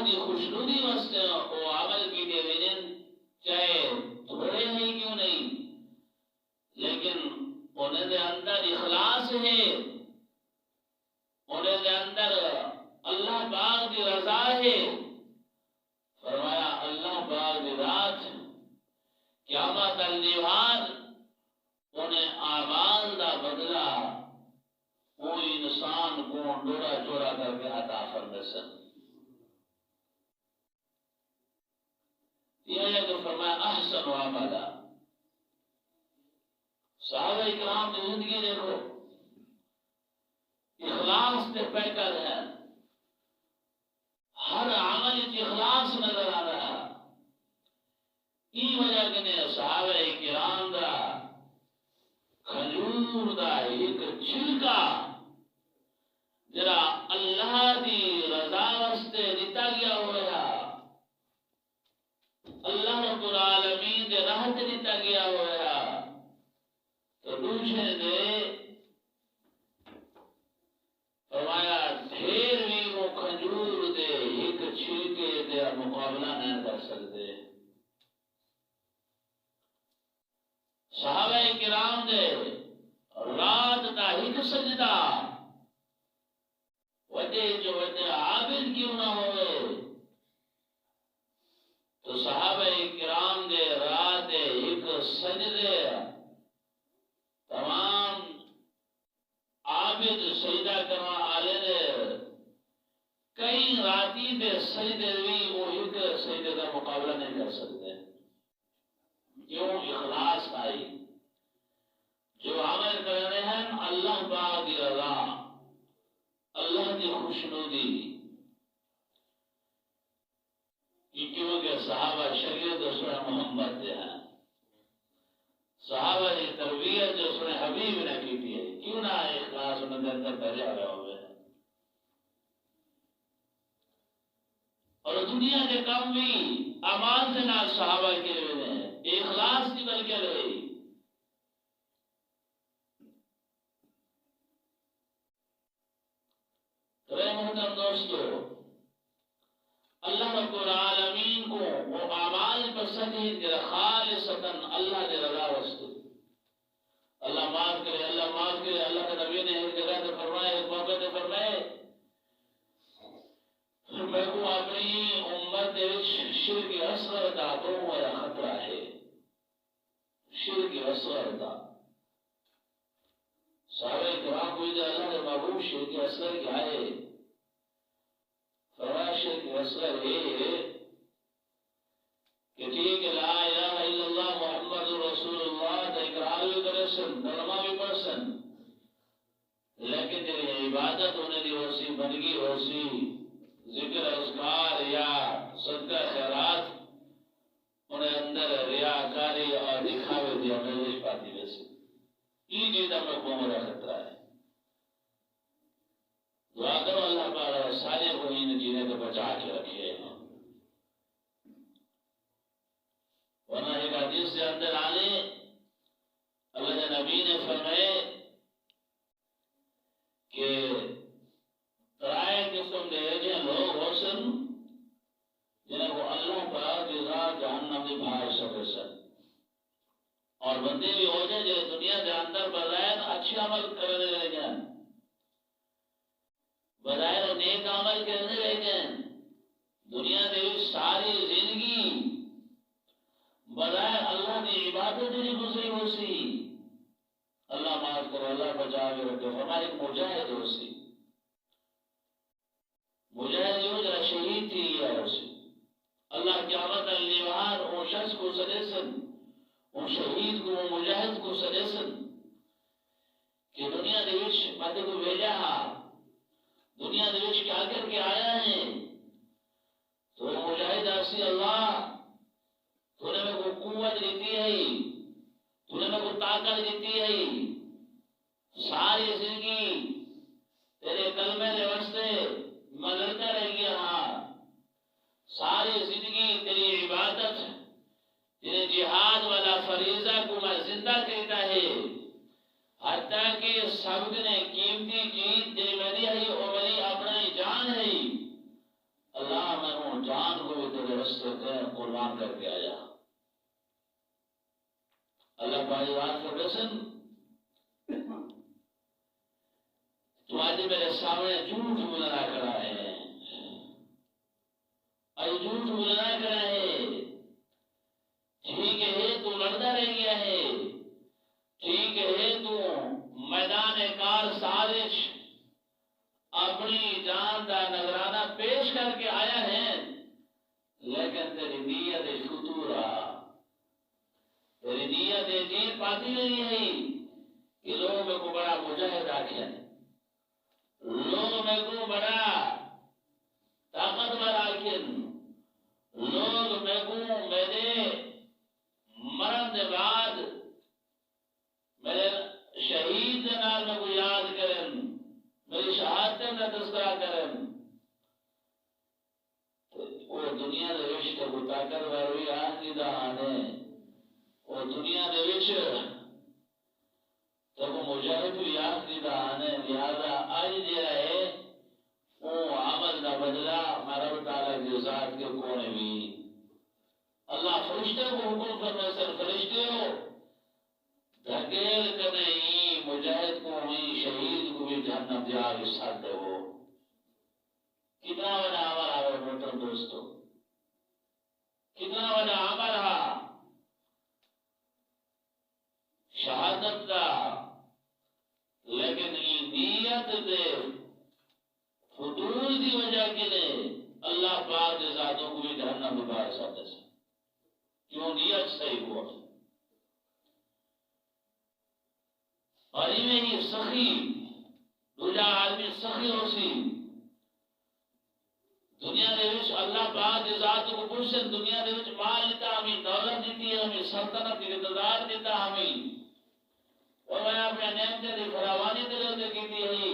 دی خوشنودی واسطے وہ عمل کی دے وینن چاہے تھوڑے ہیں کیوں نہیں، لیکن انہیں دے اندر اخلاص ہے، انہیں دے اندر اللہ پاک دی رضا ہے۔ فرمایا اللہ پاک دی رات قیامت النہار انہیں اعمال دا بدلہ کوئی انسان کو ڈوڑا چوڑا کر کے عطا فرمائے۔ یہ ہے کہ فرمایا احسن عملا۔ صحابہ اکرام کی زندگی دیکھو، اخلاص تے پیکر ہے، ہر عمل کی اخلاص نظر آ رہا۔ ای وجہ کے صحابہ اکرام دا کھجور دا ایک چھلکا جرا اللہ دی رضا واسطے دیتا گیا ہوا، اللہ رب العالمین دے راہ تے دیتا گیا ہوا، تو دوسرے دے فرمایا ڈھیر بھی وہ کھجور دے ایک چھلکے دے مقابلہ نہیں کر سکتے۔ صحابہ کرام دے رات دا ایک سجدہ وجہ جو وجہ عابد کیوں نہ ہوئے، تو صحابہ کرام دے رات ایک سجدے تمام عابد سجدہ کرنا آلے دے کئی راتی دے سجدے بھی وہ ایک سجدے کا مقابلہ نہیں کر سکتے۔ کیوں؟ اخلاص آئی، جو عمل کر رہے ہیں اللہ پاک دی رضا، اللہ کی خوشنودی، کیونکہ صحابہ شریعت جو سنے محمد دے ہیں، صحابہ کی تربیت جو سنے حبیب نے کی تھی، کیوں نہ اخلاص انہوں نے اندر پہلے آ رہے ہوئے ہیں۔ اور دنیا کے کام بھی اعمال سے نہ صحابہ کے ہوئے ہیں، اخلاص کی بلکہ رہی۔ محترم دوستو، اللہ رب العالمین کو وہ اعمال پسند ہے کہ خالصتاً اللہ نے رضا واسطے۔ اللہ معاف کرے، اللہ معاف کرے۔ اللہ کے نبی نے ایک جگہ سے فرمائے، ایک موقع سے فرمائے، میں کو اپنی امت شرک اصغر دا دو میرا خطرہ ہے، شرک اصغر دا۔ صحابہ کرام کو یہ اللہ نے محبوب شرک اصغر کیا ہے؟ فرمایا شرک اصغر یہ ہے کہ ٹھیک ہے لا الہ الا اللہ محمد رسول اللہ دا اقرار بھی کرے سن، کلمہ بھی پڑھ سن، لیکن تیری عبادت ہونے دی ہوسی، بندگی ہوسی، ذکر اذکار یا صدقہ خیرات، انہیں اندر ریاکاری اور دکھاوے دی امیزش پاتی ویسے یہ چیزہ میں کو میرا خطرہ ہے۔ دعا کرو اللہ پاک سارے کو ان جینے کو بچا کے رکھے۔ ورنہ ایک حدیث سے اندر آنے اللہ کے نبی نے فرمائے کہ ترائے قسم دے جو لوگ ہوسن جنہیں کو اللہ پاک جزا جہنم دی بھائی سکے سن، اور بندے بھی ہو جائے جو دنیا کے اندر بظاہر اچھے عمل کرنے رہ جائیں، بظاہر نیک عمل کرنے رہ جائیں، دنیا کے ساری زندگی بظاہر اللہ کی عبادت نہیں گزری ہو سی، اللہ معاف کرو، اللہ بچا کے رکھے۔ ہمارے مجاہد ہو سی، مجاہد ہو جا شہید تھی یا ہو سی، اللہ قیامت النہار وہ شخص کو سجسن، وہ شہید کو، وہ مجاہد کو سجسن کہ دنیا دے وچ مدد کو بھیجا، دنیا دے وچ کیا کر کے آیا ہے، تو مجاہد آسی اللہ تو نے میں کو قوت دیتی ہے، تو نے میں کو طاقت دیتی ہے، ساری زندگی تیرے کلمے دے واسطے مددتا رہ گیا، ساری زندگی تیری عبادت، تیرے جہاد والا فریضہ کو میں زندہ کرتا ہے، حتیٰ کہ سب نے قیمتی چیز تیری میری ہے اور میری اپنا جان ہے، اللہ میں ہوں سکتے ہیں قربان کر کے آیا. اللہ پاک بات کو لسن تو آج میرے سامنے جھوٹ بولنا کرا ہے. آج جھوٹ بولنا کرا ہے. ٹھیک ہے تو لڑتا رہ گیا ہے. ٹھیک ہے تو میدان کار سازش اپنی جان کا نذرانہ پیش کر کے آیا ہے. لیکن تیری نیت فتورا، تیری نیت دین پاتی نہیں ہے کہ لوگ میں کو بڑا مجاہد آخر، لوگ میں کو بڑا طاقتور آخر، لوگ میں کو میرے مرن کے بعد میرے شہید نال میں کو یاد کرن، میری شہادت کا تذکرہ کرن. وہ دنیا دے وچ تے کو طاقتور ہوئی آخری دا آنے، وہ دنیا دے وچ تے کو مجاہد ہوئی آخری دا آنے. لہذا آج دے رہے وہ عمل دا بدلہ رب تعالیٰ کی ذات کے کونے بھی. اللہ فرشتے کو حکم فرمائے سر فرشتے ہو دھکیل کرنے ہی مجاہد کو ہی شہید کو بھی جہنم دیا کے ساتھ دے. وہ کتنا بڑا عمل ہے محترم دوستو، کتنا بڑا عمل ہے شہادت کا. لیکن یہ نیت دے فضول دی وجہ کے لئے اللہ پاک کے ذاتوں کو بھی جہنم میں باہر ساتھ سے کیوں نیت صحیح ہوا. اور میں ہی سخی دوجہ آدمی سخی ہو سی دنیا دے وچ اللہ پاک دے ذات کو پوچھن دنیا دے وچ مال دیتا ہمیں، دولت دیتی ہے ہمیں، سلطنت کی اقتدار دیتا ہمیں، اور میں اپنے نعمتیں دی فراوانی دے رہے کیتی ہے.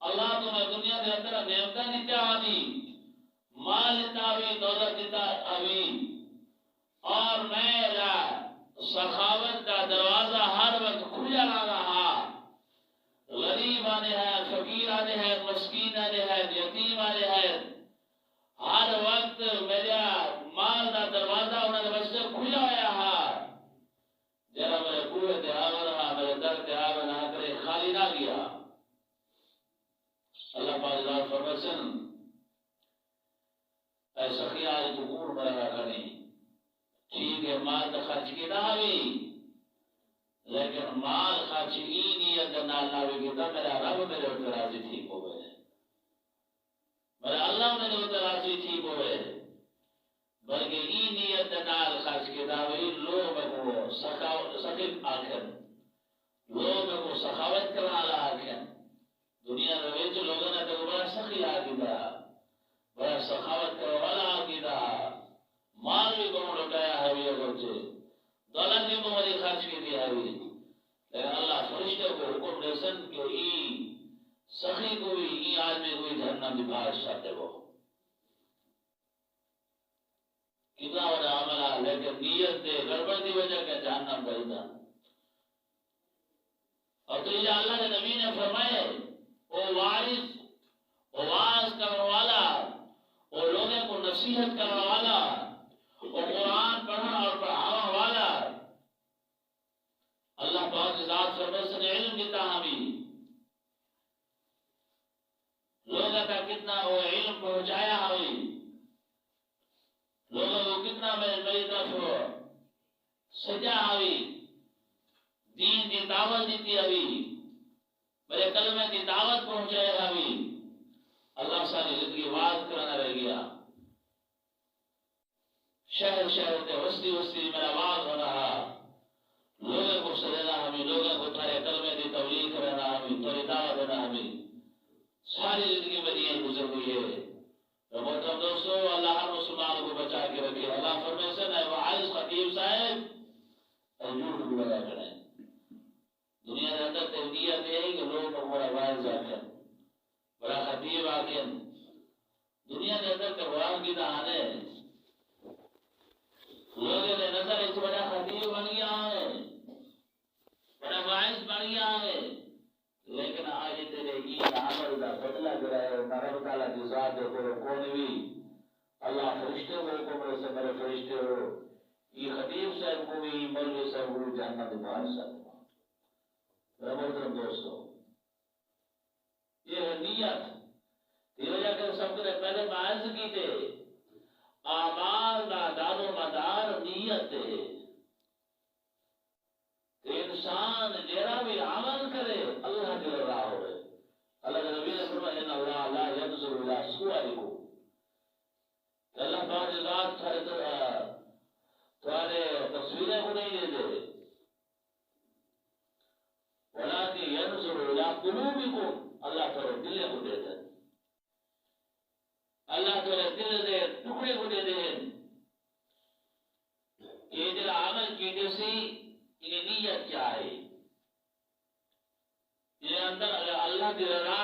اللہ تمہیں دنیا دے اندر نعمتیں دیتا ہمیں، مال دیتا ہمیں، دولت دیتا ہمیں، اور میرا سخاوت کا دروازہ ہر وقت کھلا رہا. غریب آنے ہیں، فقیر آنے ہیں، مسکین آنے ہیں، یتیم آنے ہیں، ہر وقت میرا مال کا دروازہ انہوں نے بس سے کھلا ہوا ہے. جرا میرے کوئے تے آور رہا، میرے در تے آور نہ کرے خالی نہ گیا. اللہ پاک ذات فرمسن اے سخی آج تو کون برا کریں. ٹھیک ہے مال تو خرچ کی نہ ہوئی، لیکن مال خرچ کی نیت نال نہ ہوئی کہ میرا رب میرے اوپر راضی ٹھیک ہو گئے، میرا اللہ میرے اوپر راضی ٹھیک ہو گئے. بلکہ ای نیت نال خرچ کی نہ ہوئی لوگ میں کو سخیف آخر، لوگ میں کو سخاوت کرنا آخر. دنیا میں ویچ لوگوں نے تو بڑا سخی آگیدہ، بڑا سخاوت کرنے والا آگیدہ، مال بھی بہت لٹایا ہے بھی اگر چھے، دولت بھی بہت خرچ کی دیا ہے بھی. لیکن اللہ فرشتے کو حکم رسن کہ ای سخی کو بھی ای آدمی کو بھی جہنم دی باہر شاتے وہ. کتنا بڑا عمل ہے، لیکن نیت دے گڑبڑ دی وجہ کہ جہنم بہتا. اور تو یہ اللہ کے نبی نے فرمائے وہ وارث، وہ واعظ کرنے والا، وہ لوگوں کو نصیحت کرنے والا، وہ قرآن پڑھنا اور پڑھانا والا، اللہ پاک کی ذات فرمائے نے علم دیتا ہمیں. لوگوں کا کتنا وہ علم پہنچایا ہمیں، لوگوں کو کتنا میری طرف سجا ہمیں، دین کی دعوت دیتی ہمیں، میرے کلمے کی دعوت پہنچائے ہمیں. اللہ ساری زندگی بات کرنا رہ گیا. شہر شہر تے وسطی وسطی میرا آواز ہو رہا، لوگوں کو سجانا ہمیں، لوگوں کو تھارے کلمے کی تبلیغ کرنا ہمیں، تھوڑی دعوت دینا ہمیں. ساری زندگی میں یہ گزر ہوئی ہے. محترم دوستو اللہ ہر مسلمان کو بچا کے رکھے. اللہ فرمائے سے نہ واعظ خطیب صاحب جھوٹ بولا کریں. دنیا کے اندر تبلیغ یہ ہے کہ لوگ کو بڑا واعظ آکر، بڑا خطیب آکر، دنیا کے اندر قرآن کی دہانے لوگوں نے نظر اس بڑا خطیب بن گیا ہے، بڑا واعظ بن گیا ہے. لیکن آج تیرے یہ عمل کا بدلہ جو ہے رب تعالیٰ کی ذات کو کون بھی اللہ فرشتے کو حکم رسے میرے فرشتے ہو یہ خطیب صاحب کو بھی مولوی صاحب کو جہنم کے باہر سکتا میرا محترم دوستو یہ ہے نیت یہ وجہ کہ سب نے پہلے باعث کی تھے اعمال دا دار و مدار نیت ہے انسان جرا بھی عمل کرے اللہ کی رضا ہوئے اللہ کے نبی نے فرمایا ان اللہ لا ينظر الى صوركم اللہ پاک ذات تمہارے تصویریں کو نہیں دے دے ولكن ينظر الى قلوبكم اللہ تعالی دل کو دیتا ہے اللہ تعالی دل دے ٹکڑے کو دے دے یہ دل عمل کی جیسی یہ نیت کیا ہے یہ اندر اگر اللہ کی رضا